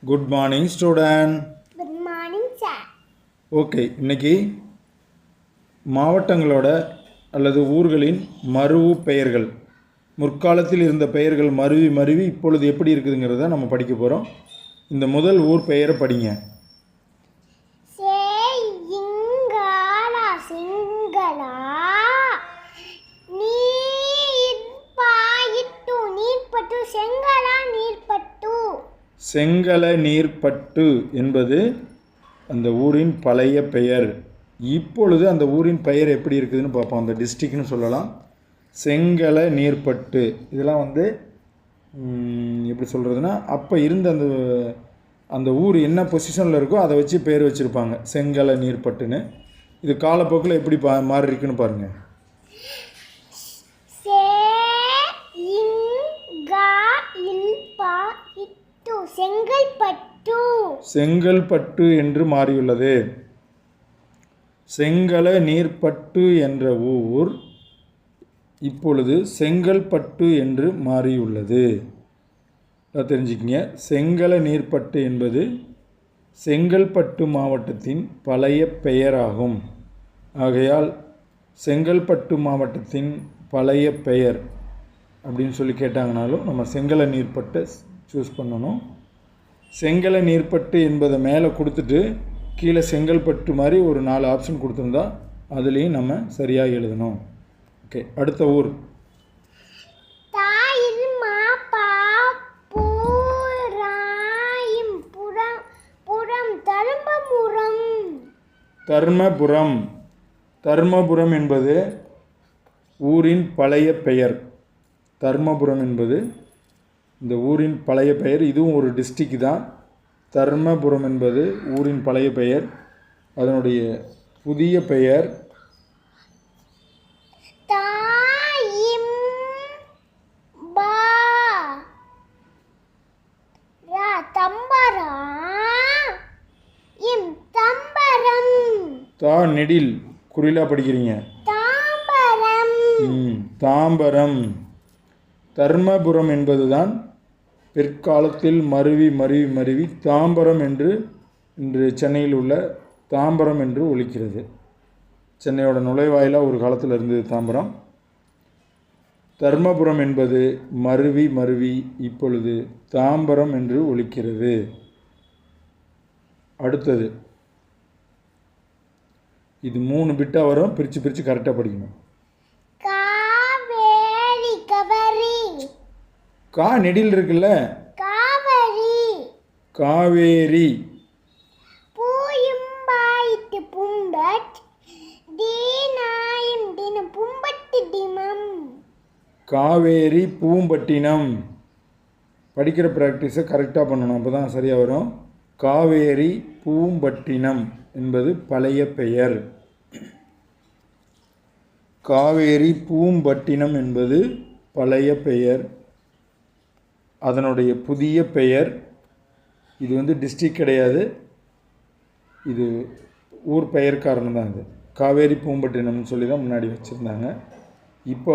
Good morning student. Good morning sir. Okay, இன்னைக்கு மாவட்டங்களோட அல்லது ஊர்களின் மருவு பெயர்கள், முற்காலத்தில் இருந்த பெயர்கள் மருவி மருவி இப்பொழுது எப்படி இருக்குதுங்கிறத நம்ம படிக்க போகிறோம். இந்த முதல் ஊர் பெயரை படிங்க. செங்கல நீர்ப்பட்டு என்பது அந்த ஊரின் பழைய பெயர். இப்பொழுது அந்த ஊரின் பெயர் எப்படி இருக்குதுன்னு பார்ப்போம். அந்த டிஸ்ட்ரிக்ட்னு சொல்லலாம். செங்கல நீர்ப்பட்டு இதெல்லாம் எப்படி சொல்கிறதுனா, அப்போ இருந்த அந்த ஊர் என்ன பொசிஷனில் இருக்கோ அதை வச்சு பேர் வச்சுருப்பாங்க, செங்கல நீர்ப்பட்டுன்னு. இது காலப்போக்கில் எப்படி மாறி இருக்குன்னு பாருங்கள். செங்கல்பட்டு என்று மாறியுள்ளது. செங்கல நீர்ப்பட்டு என்ற ஊர் இப்பொழுது செங்கல்பட்டு என்று மாறியுள்ளது. தெரிஞ்சுக்கிங்க. செங்கல நீர்ப்பட்டு என்பது செங்கல்பட்டு மாவட்டத்தின் பழைய பெயராகும். ஆகையால் செங்கல்பட்டு மாவட்டத்தின் பழைய பெயர் அப்படின்னு சொல்லி கேட்டாங்கனாலும் நம்ம செங்கல நீர்ப்பட்டை சூஸ் பண்ணணும். செங்கல நீர்ப்பட்டு என்பதை மேலே கொடுத்துட்டு கீழே செங்கல்பட்டு மாதிரி ஒரு 4 ஆப்ஷன் கொடுத்துருந்தா அதுலேயும் நம்ம சரியாக எழுதணும். ஓகே, அடுத்த ஊர் தர்மபுரம். தர்மபுரம் என்பது ஊரின் பழைய பெயர். தர்மபுரம் என்பது இந்த ஊரின் பழைய பெயர். இதுவும் ஒரு டிஸ்ட்ரிக்ட் தான். தர்மபுரம் என்பது ஊரின் பழைய பெயர். அதனுடைய புதிய பெயர் தா நெடில் குறிலா படிக்கிறீங்க. தாம்பரம். தர்மபுரம் என்பதுதான் பிற்காலத்தில் மருவி மருவி மருவி தாம்பரம் என்று இன்று சென்னையில் உள்ள தாம்பரம் என்று ஒலிக்கிறது. சென்னையோட நுழைவாயிலாக ஒரு காலத்தில் இருந்தது தாம்பரம். தர்மபுரம் என்பது மருவி மருவி இப்பொழுது தாம்பரம் என்று ஒலிக்கிறது. அடுத்தது இது 3 பிட்டாக வரும். பிரித்து பிரித்து கரெக்டாக படிக்கணும். கா நெடில் இருக்குல்ல, காவேரி. காவேரி பூம்பட்டினம். படிக்கிற ப்ராக்டிஸை கரெக்டாக பண்ணணும், அப்போ தான் சரியாக வரும். காவேரி பூம்பட்டினம் என்பது பழைய பெயர். காவேரி பூம்பட்டினம் என்பது பழைய பெயர். அதனுடைய புதிய பெயர் இது டிஸ்ட்ரிக்ட் கிடையாது, இது ஊர் பெயர் காரணம் தான். இது காவேரி பூம்பட்டினம்னு சொல்லி தான் முன்னாடி வச்சுருந்தாங்க. இப்போ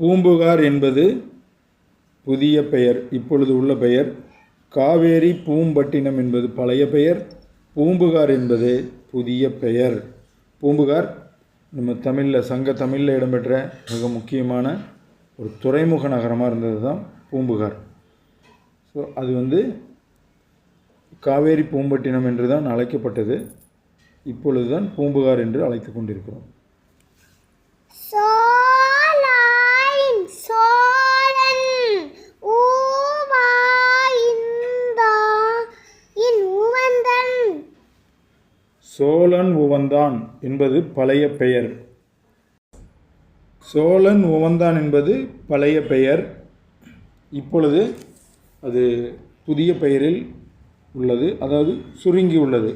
பூம்புகார் என்பது புதிய பெயர், இப்பொழுது உள்ள பெயர். காவேரி பூம்பட்டினம் என்பது பழைய பெயர். பூம்புகார் என்பது புதிய பெயர். பூம்புகார் நம்ம தமிழில் சங்க தமிழில் இடம்பெற்ற மிக முக்கியமான ஒரு துறைமுக நகரமாக இருந்தது தான் பூம்புகார். ஸோ அது காவேரி பூம்பட்டினம் என்று தான் அழைக்கப்பட்டது. இப்பொழுது தான் பூம்புகார் என்று அழைத்து கொண்டிருக்கிறோம். சோழன் உவந்தான் என்பது பழைய பெயர். சோழன் உவந்தான் என்பது பழைய பெயர். இப்பொழுது அது புதிய பெயரில் உள்ளது, அதாவது சுருங்கி உள்ளது.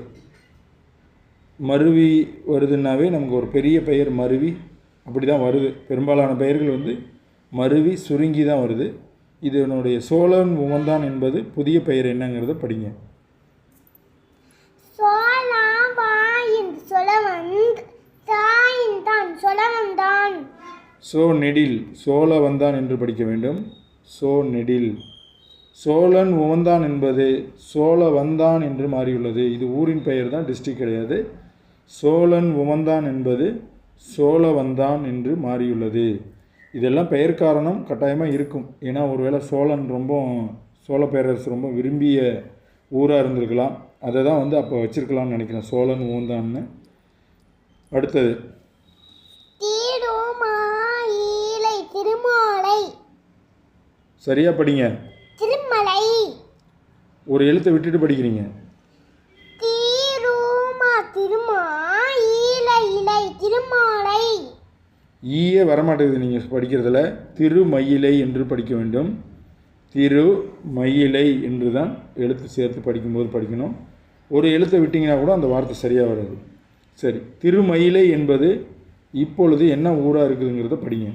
மருவி வருதுன்னாவே நமக்கு ஒரு பெரிய பெயர் மருவி அப்படி தான் வருது. பெரும்பாலான பெயர்கள் மருவி சுருங்கி தான் வருது. இதனுடைய சோழன் உவந்தான் என்பது புதிய பெயர் என்னங்கிறத படிங்க. சோ நெடில் சோழ வந்தான் என்று படிக்க வேண்டும். சோ நெடில். சோழன் உவந்தான் என்பது சோழ வந்தான் என்று மாறியுள்ளது. இது ஊரின் பெயர் தான், டிஸ்ட்ரிக்ட் கிடையாது. சோழன் உவந்தான் என்பது சோழ வந்தான் என்று மாறியுள்ளது. இதெல்லாம் பெயர் காரணம் கட்டாயமாக இருக்கும். ஏன்னா ஒருவேளை சோழ பேரரசு ரொம்ப விரும்பிய ஊராக இருந்திருக்கலாம். அதை தான் அப்போ வச்சிருக்கலாம்னு நினைக்கிறேன், சோழன் உவந்தான்னு. அடுத்தது திருமலை. சரியா படிங்க. திருமலை. ஒரு எழுத்தை விட்டுட்டு படிக்கிறீங்க. திருமலை. ஈயே வரமாட்டேங்குது நீங்கள் படிக்கிறதுல. திருமயிலை என்று படிக்க வேண்டும். திருமயிலை என்று தான் எழுத்து சேர்த்து படிக்கும்போது படிக்கணும். ஒரு எழுத்தை விட்டிங்கன்னா கூட அந்த வார்த்தை சரியாக வராது. சரி, திருமயிலை என்பது இப்பொழுது என்ன ஊராக இருக்குதுங்கிறத படிங்க.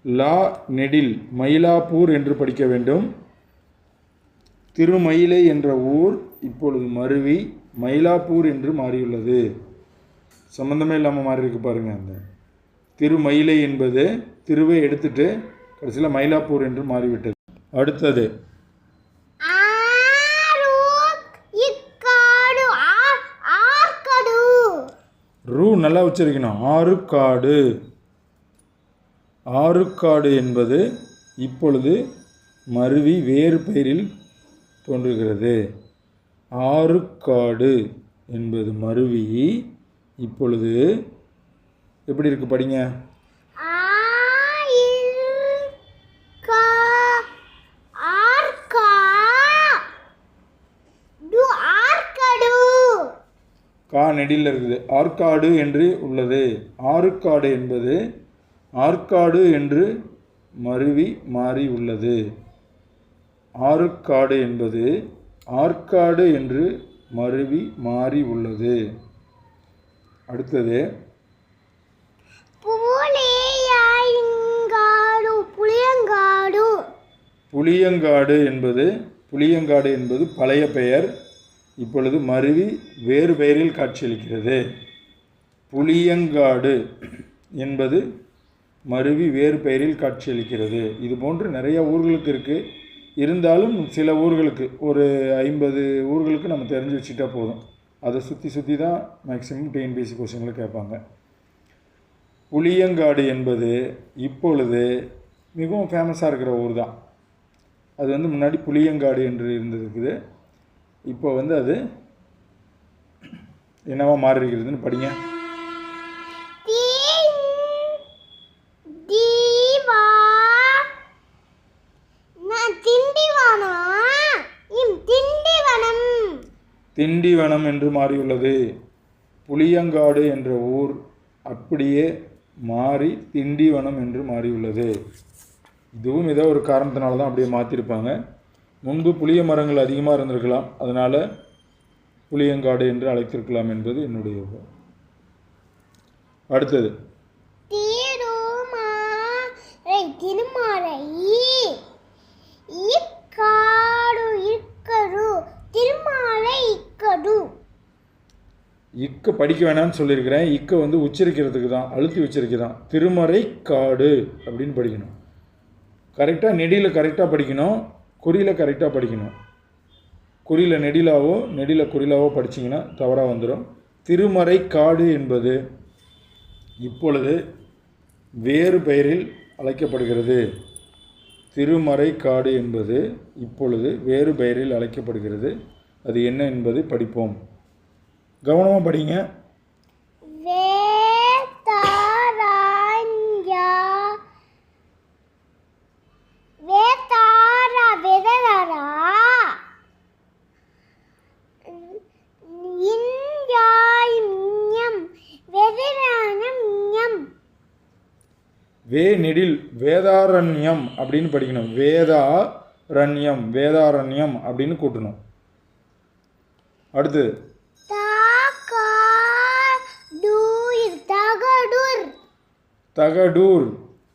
லா நெடில் மயிலாப்பூர் என்று படிக்க வேண்டும். திருமயிலை என்ற ஊர் இப்பொழுது மருவி மயிலாப்பூர் என்று மாறியுள்ளது. சம்மந்தமே இல்லாமல் மாறி இருக்கு பாருங்கள். அந்த திருமயிலை என்பது திருவை எடுத்துட்டு கடைசியில் மயிலாப்பூர் என்று மாறிவிட்டது. அடுத்தது ரூ நல்லா உச்சரிக்கணும். ஆறுகாடு. ஆறுகாடு என்பது இப்பொழுது மருவி வேறு பெயரில் தோன்றுகிறது. ஆறுகாடு என்பது மருவி இப்பொழுது எப்படி இருக்கு படிங்க. கா நெடில் இருக்குது. ஆற்காடு என்று உள்ளது. ஆறுகாடு என்பது ஆற்காடு என்று மருவி மாறி உள்ளது. ஆறுகாடு என்பது ஆற்காடு என்று மருவி மாறி உள்ளது. அடுத்தது புளியங்காடு என்பது பழைய பெயர், இப்பொழுது மருவி வேறு பெயரில் காட்சியளிக்கிறது. புளியங்காடு என்பது மருவி வேறு பெயரில் காட்சியளிக்கிறது. இது போன்று நிறைய ஊர்களுக்கு இருக்குது. இருந்தாலும் சில ஊர்களுக்கு ஒரு 50 ஊர்களுக்கு நம்ம தெரிஞ்சு வச்சுட்டா போதும். அதை சுற்றி தான் மேக்ஸிமம் டிஎன்பிஎஸ்சி கொஸ்டின்களை கேட்பாங்க. புளியங்காடு என்பது இப்பொழுது மிகவும் ஃபேமஸாக இருக்கிற ஊர் தான். அது முன்னாடி புளியங்காடு என்று இருந்திருக்குது. இப்போ அது என்னவா மாறி இருக்கிறதுன்னு படிங்க. திண்டிவனம் என்று மாறியுள்ளது. புளியங்காடு என்ற ஊர் அப்படியே மாறி திண்டிவனம் என்று மாறியுள்ளது. இதுவும் ஏதோ ஒரு காரணத்தினால தான் அப்படியே மாற்றிருப்பாங்க. முன்பு புளிய மரங்கள் அதிகமாக இருந்திருக்கலாம், அதனால் புளியங்காடு என்று அழைத்திருக்கலாம் என்பது என்னுடைய யோகம். அடுத்தது இக்க படிக்க வேணாம்னு சொல்லியிருக்கிறேன். இக்க உச்சரிக்கிறதுக்கு தான், அழுத்தி உச்சரிக்கதான். திருமறை காடு அப்படின்னு படிக்கணும். கரெக்டாக நெடியில் கரெக்டாக படிக்கணும், குறியில் கரெக்டாக படிக்கணும். குறியில் நெடிலாவோ நெடியில் குறிலாவோ படிச்சிங்கன்னா தவறாக வந்துடும். திருமறை காடு என்பது இப்பொழுது வேறு பெயரில் அழைக்கப்படுகிறது. திருமறை காடு என்பது இப்பொழுது வேறு பெயரில் அழைக்கப்படுகிறது. அது என்ன என்பது படிப்போம். கவனமாக படிங்க. வே நெடில் வேதாரண்யம் அப்படின்னு படிக்கணும். வேதாரண்யம் அப்படின்னு கூட்டணும். அடுத்து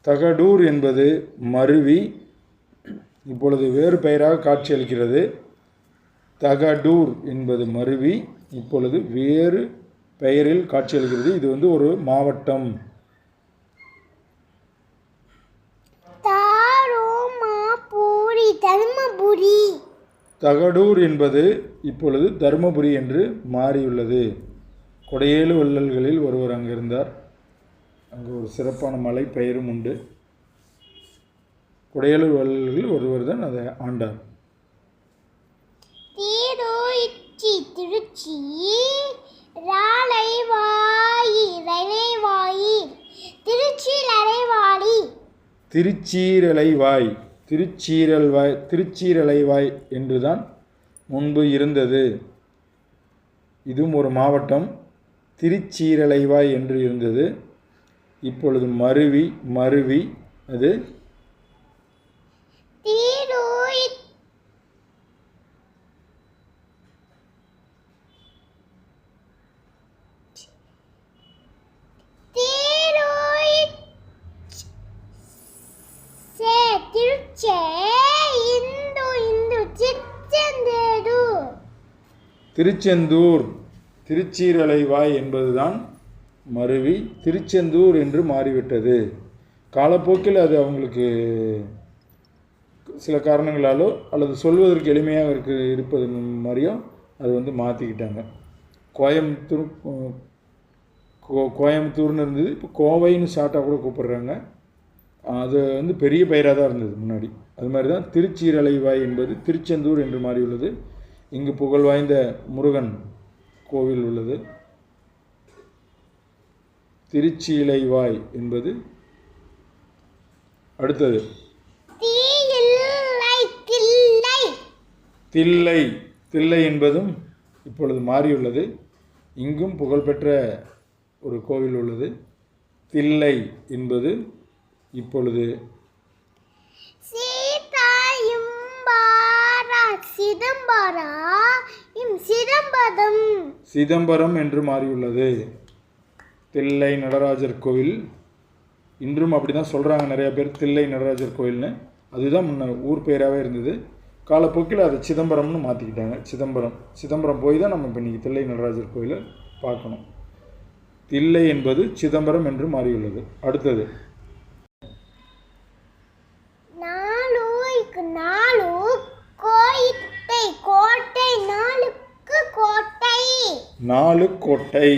தகடூர் என்பது மருவி இப்பொழுது வேறு பெயராக காட்சியளிக்கிறது. தகடூர் என்பது மருவி இப்பொழுது வேறு பெயரில் காட்சியளிக்கிறது. இது வந்து ஒரு மாவட்டம். தாரோமாபுரி தர்மபுரி. தகடூர் என்பது இப்பொழுது தருமபுரி என்று மாறியுள்ளது. கொடையேழு வள்ளல்களில் ஒருவர் அங்கே இருந்தார். அங்கே ஒரு சிறப்பான மலை பெயரும் உண்டு. கொடையேழு வள்ளல்களில் ஒருவர் தான் அதை ஆண்டார். திருச்சி ராலைவாயி ரலைவாயி திருச்சிரலைவாடி. திருச்சீரலைவாய் திருச்சீரலைவாய் என்றுதான் முன்பு இருந்தது. இதுவும் ஒரு மாவட்டம். திருச்சீரலைவாய் என்று இருந்தது. இப்பொழுது மருவி அது திருச்செந்தூர். திருச்சீரலைவாய் என்பதுதான் மருவி திருச்செந்தூர் என்று மாறிவிட்டது. காலப்போக்கில் அது அவங்களுக்கு சில காரணங்களாலோ அல்லது சொல்வதற்கு எளிமையாக இருப்பது மாதிரியோ அது வந்து மாற்றிக்கிட்டாங்க. கோயம்புத்தூர்னு இருந்தது, இப்போ கோவைன்னு ஷார்ட்டாக கூட கூப்பிடுறாங்க. அது வந்து பெரிய பெயராக தான் இருந்தது முன்னாடி. அது மாதிரி தான் திருச்சீரலைவாய் என்பது திருச்செந்தூர் என்று மாறியுள்ளது. இங்கு புகழ் வாய்ந்த முருகன் கோவில் உள்ளது. திருச்சீலைவாய் என்பது அடுத்தது. தில்லை என்பதும் இப்பொழுது மாறியுள்ளது. இங்கும் புகழ்பெற்ற ஒரு கோவில் உள்ளது. தில்லை என்பது இப்பொழுது சிதம்பரம் என்று மாறியுள்ளது. தில்லை நடராஜர் கோவில் இன்றும் அப்படி தான் சொல்கிறாங்க நிறையா பேர், தில்லை நடராஜர் கோவில்னு. அதுதான் முன்ன ஊர் பெயராகவே இருந்தது. காலப்போக்கில் அதை சிதம்பரம்னு மாற்றிக்கிட்டாங்க. சிதம்பரம் போய் தான் நம்ம இப்போ இன்றைக்கி தில்லை நடராஜர் கோயிலை பார்க்கணும். தில்லை என்பது சிதம்பரம் என்று மாறியுள்ளது. அடுத்தது நாலுக்கோட்டை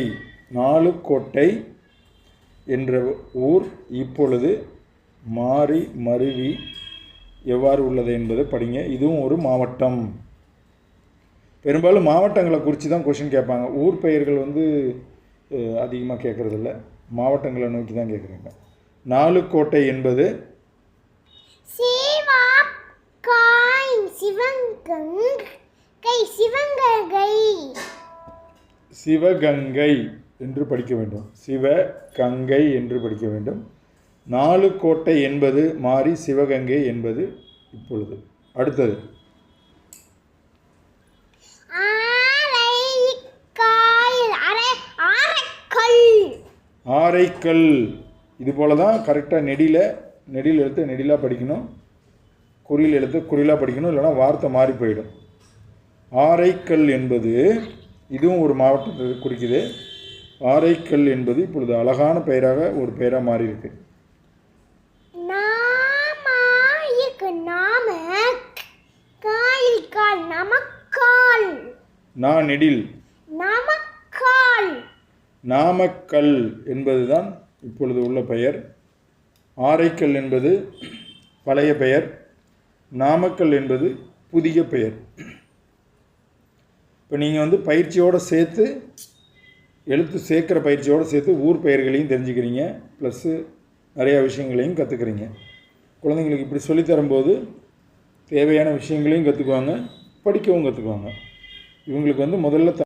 என்ற ஊர் இப்பொழுது மருவி எவ்வாறு உள்ளது என்பதை படிங்க. இதுவும் ஒரு மாவட்டம். பெரும்பாலும் மாவட்டங்களை குறித்து தான் கொஷின் கேட்பாங்க. ஊர் பெயர்கள் வந்து அதிகமாக கேட்குறதில்ல, மாவட்டங்களை நோக்கி தான் கேட்குறாங்க. நாலுக்கோட்டை என்பது சிவகங்கை என்று படிக்க வேண்டும். சிவகங்கை என்று படிக்க வேண்டும். நாலுக்கோட்டை என்பது மாறி சிவகங்கை என்பது இப்பொழுது. அடுத்தது ஆரைக்கல். இது போல தான் கரெக்டாக நெடில் எழுத்து நெடிலாக படிக்கணும், குறியில் எழுத்து குறிலாக படிக்கணும், இல்லைனா வார்த்தை மாறி போயிடும். ஆரைக்கல் என்பது இதுவும் ஒரு மாவட்டத்தை குறிக்குது. ஆரைக்கல் என்பது இப்பொழுது அழகான பெயராக ஒரு பெயராக மாறி இருக்கு. நெடில் நாமக்கல் என்பதுதான் இப்பொழுது உள்ள பெயர். ஆரைக்கல் என்பது பழைய பெயர், நாமக்கல் என்பது புதிய பெயர். இப்போ நீங்கள் வந்து பயிற்சியோடு சேர்த்து எழுத்து சேர்க்குற பயிற்சியோடு சேர்த்து ஊர் பெயர்களையும் தெரிஞ்சுக்கிறீங்க, ப்ளஸ்ஸு நிறையா விஷயங்களையும் கற்றுக்குறீங்க. குழந்தைங்களுக்கு இப்படி சொல்லித்தரும்போது தேவையான விஷயங்களையும் கற்றுக்குவாங்க, படிக்கவும் கற்றுக்குவாங்க. இவங்களுக்கு வந்து முதல்ல